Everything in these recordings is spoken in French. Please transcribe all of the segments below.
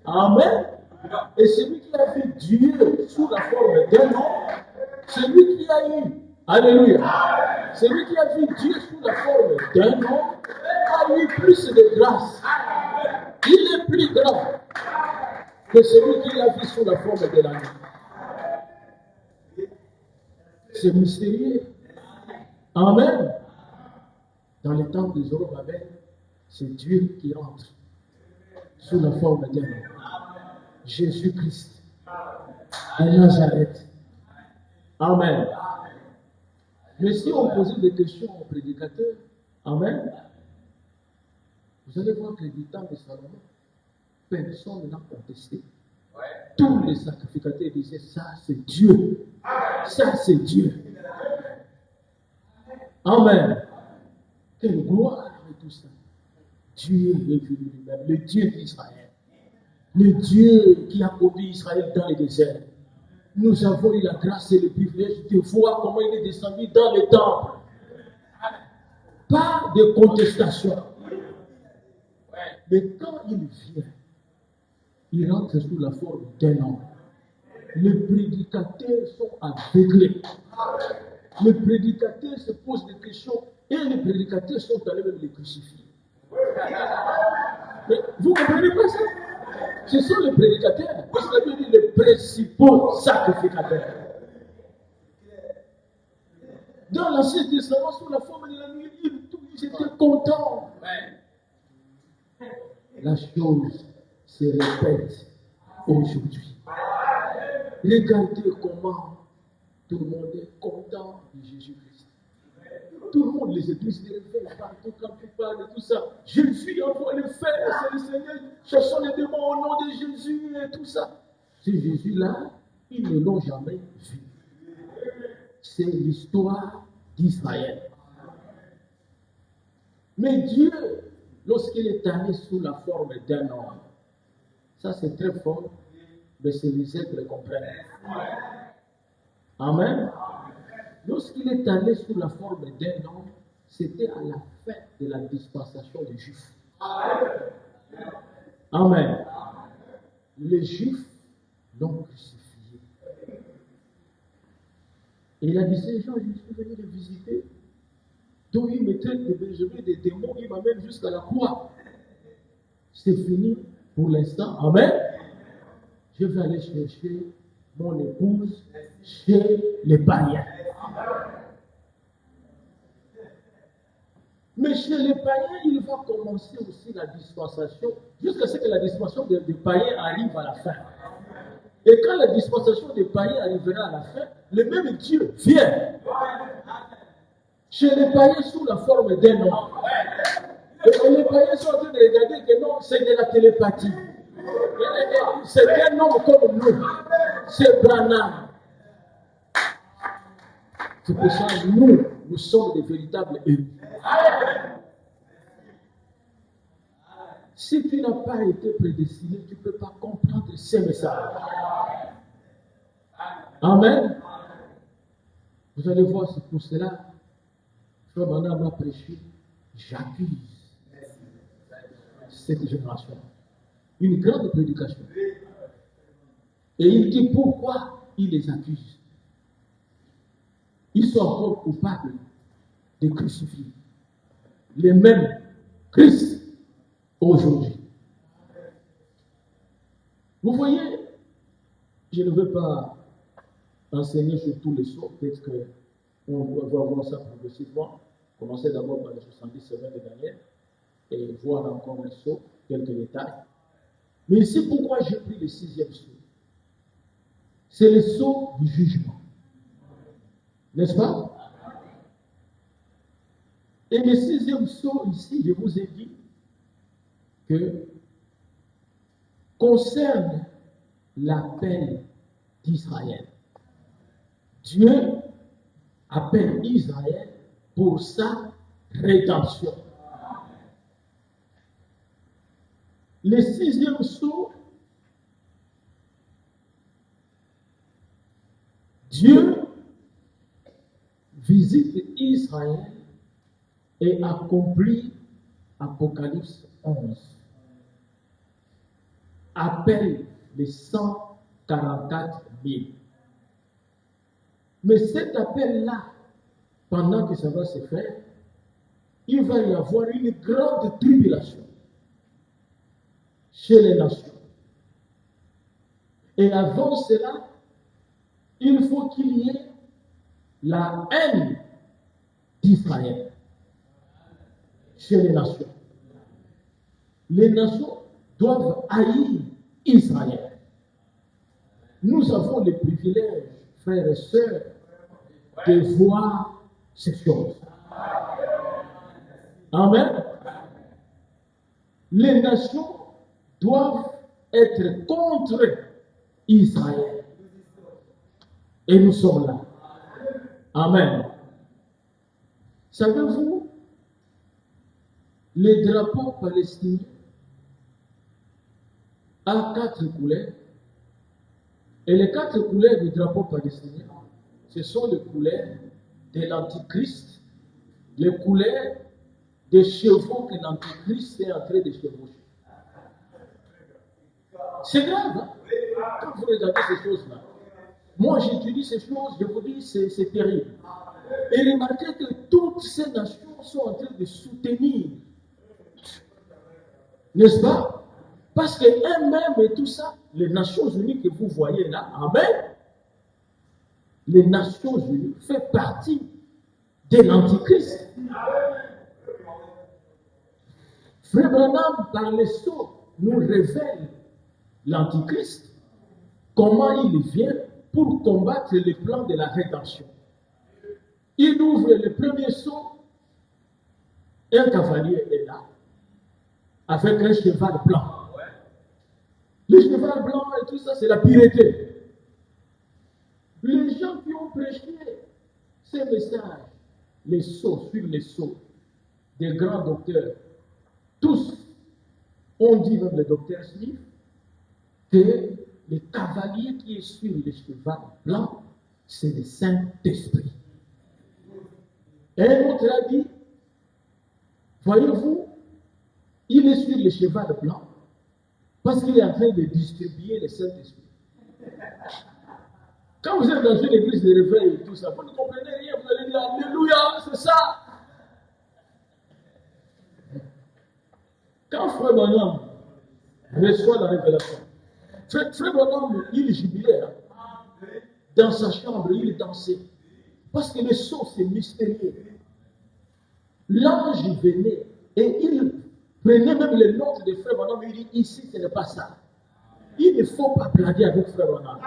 Amen. Et celui qui a vu Dieu sous la forme d'un homme, celui qui a eu, alléluia, celui qui a vu Dieu sous la forme d'un homme, a eu plus de grâce. Il est plus grand que celui qui l'a vu sous la forme de l'agneau. C'est mystérieux. Amen. Dans les temps de Zorobabel, c'est Dieu qui entre sous la forme d'un homme. Jésus-Christ à Nazareth. Amen. Mais si on posait des questions aux prédicateurs, amen, vous allez voir que du temps de Salomon, personne n'a contesté. Tous les sacrificateurs disaient, ça c'est Dieu. Ça c'est Dieu. Amen. Quelle gloire avec tout ça. Dieu est venu lui-même, le Dieu d'Israël. Le Dieu qui a conduit Israël dans le désert. Nous avons eu la grâce et le privilège de voir comment il est descendu dans le temple. Pas de contestation. Mais quand il vient, il entre sous la forme d'un homme. Les prédicateurs sont aveuglés. Les prédicateurs se posent des questions et les prédicateurs sont allés même les crucifier. Mais vous ne comprenez pas ça? Ce sont les prédicateurs, parce que la Bible dit les principaux sacrificateurs. Dans l'Ancien Testament, sous la forme de la nuit, ils étaient contents. La chose se répète aujourd'hui. Regardez comment tout le monde est content de Jésus-Christ. Tout le monde, les églises les réveillent partout quand tu parles de tout ça. Jésus envoie le fer, c'est le Seigneur. Chassons les démons au nom de Jésus et tout ça. Ce Jésus-là, ils ne l'ont jamais vu. C'est l'histoire d'Israël. Mais Dieu, lorsqu'il est allé sous la forme d'un homme, ça c'est très fort, mais c'est les êtres qui comprennent. Amen. Lorsqu'il est allé sous la forme d'un homme, c'était à la fin de la dispensation des Juifs. Amen. Les Juifs l'ont crucifié. Et il a dit, ces gens, je suis venu les visiter. Donc il me traite de bergers, des démons, il m'amène jusqu'à la croix. C'est fini pour l'instant. Amen. Je vais aller chercher mon épouse chez les païens. Mais chez les païens, il va commencer aussi la dispensation, jusqu'à ce que la dispensation des païens arrive à la fin. Et quand la dispensation des païens arrivera à la fin, le même Dieu vient chez les païens sous la forme d'un homme. Et les païens sont en train de regarder que non, c'est de la télépathie. C'est un homme comme nous. C'est Branham. C'est pour ça que nous sommes des véritables élus. Si tu n'as pas été prédestiné, tu ne peux pas comprendre ces messages. Amen. Vous allez voir, c'est pour cela que Branham a prêché. J'accuse cette génération. Une grande prédication. Et il dit pourquoi il les accuse. Ils sont encore coupables de crucifier les mêmes Christ aujourd'hui. Vous voyez, je ne veux pas enseigner sur tous les sauts, peut-être qu'on va voir ça progressivement. Commencer d'abord par les 70 semaines de Daniel et voir encore les sauts, quelques détails. Mais c'est pourquoi j'ai pris le 6e saut. C'est le saut du jugement. N'est-ce pas? Et le 6e saut ici, je vous ai dit que concerne l'appel d'Israël. Dieu appelle Israël pour sa rédemption. Le 6e saut, Dieu visite Israël et accomplit Apocalypse 11. appelle les 144 000. Mais cet appel-là, pendant que ça va se faire, il va y avoir une grande tribulation chez les nations. Et avant cela, il faut qu'il y ait la haine d'Israël chez les nations. Les nations doivent haïr Israël. Nous avons le privilège, frères et sœurs, de voir ces choses. Amen. Les nations doivent être contre Israël. Et nous sommes là. Amen. Savez-vous, les drapeaux palestiniens a 4 couleurs. Et les 4 couleurs du drapeau palestinien, ce sont les couleurs de l'Antichrist, les couleurs des chevaux que l'Antichrist est en train de chevaucher. C'est grave, hein? Quand vous regardez ces choses-là. Moi, j'étudie ces choses, je vous dis, c'est terrible. Et remarquez que toutes ces nations sont en train de soutenir. N'est-ce pas? Parce qu'elles-mêmes et tout ça, les Nations Unies que vous voyez là, amen, les Nations Unies font partie de l'Antichrist. Frère Branham, par les sceaux, nous révèle l'Antichrist, comment il vient pour combattre les plans de la rédemption. Il ouvre le premier sceau, un cavalier est là, avec un cheval blanc. Le cheval blanc et tout ça, c'est la pureté. Les gens qui ont prêché ces messages, les sceaux sur les sceaux, des grands docteurs, tous ont dit, même le docteur Smith, que le cavalier qui est sur le cheval blanc, c'est le Saint-Esprit. Et un autre a dit, voyez-vous, il est sur le cheval blanc parce qu'il est en train de distribuer le Saint-Esprit. Quand vous êtes dans une église de réveil et tout ça, vous ne comprenez rien, vous allez dire Alléluia, c'est ça. Quand Frère Branham reçoit la révélation, Frère Branham, il jubilait. Dans sa chambre, il dansait. Parce que le son, c'est mystérieux. L'ange venait et il prenait même le nom de Frère Branham. Il dit, ici, ce n'est pas ça. Il ne faut pas blaguer avec Frère Branham.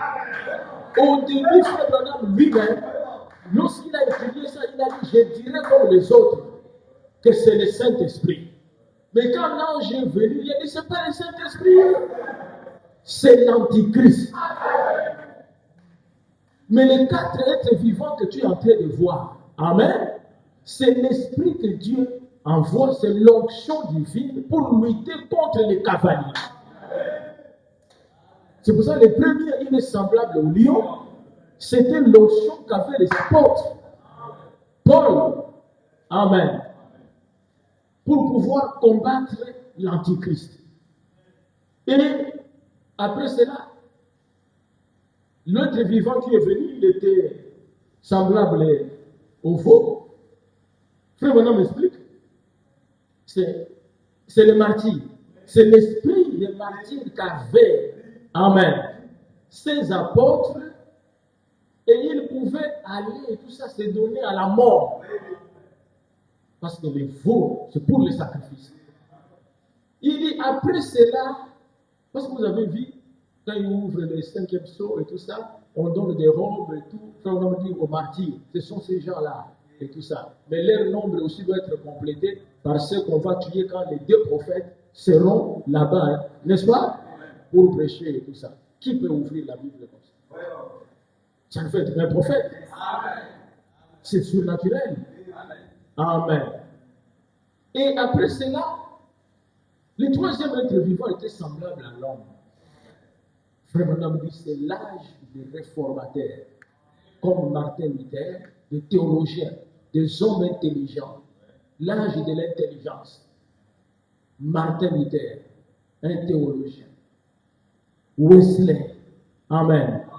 Au début, Frère Branham lui-même, lorsqu'il a étudié ça, il a dit, je dirais comme les autres, que c'est le Saint-Esprit. Mais quand l'ange est venu, il a dit, ce n'est pas le Saint-Esprit, c'est l'Antichrist. Mais les 4 êtres vivants que tu es en train de voir, amen, c'est l'esprit que Dieu envoie, c'est l'onction divine pour lutter contre les cavaliers. C'est pour ça que le premier, il est semblable au lion, c'était l'onction qu'avait les apôtres. Paul, amen, pour pouvoir combattre l'Antichrist. Et après cela, l'autre vivant qui est venu, il était semblable au veau. Frère Branham m'explique. C'est le martyr. C'est l'esprit des martyrs qu'avaient, amen, ces apôtres. Et ils pouvaient aller et tout ça se donner à la mort. Parce que les veaux, c'est pour les sacrifices. Il dit après cela, parce que vous avez vu, quand ils ouvrent le 5e sceau et tout ça, on donne des robes et tout. Quand on dit aux martyrs, ce sont ces gens-là et tout ça. Mais leur nombre aussi doit être complété par ceux qu'on va tuer quand les 2 prophètes seront là-bas, hein, n'est-ce pas? Pour prêcher et tout ça. Qui peut ouvrir la Bible comme ça? Ça ne fait être un prophète. C'est surnaturel. Amen. Et après cela, le 3e être vivant était semblable à l'homme. Frère Branham dit c'est l'âge des réformateurs, comme Martin Luther, des théologiens, des hommes intelligents. L'âge de l'intelligence. Martin Luther, un théologien. Wesley. Amen.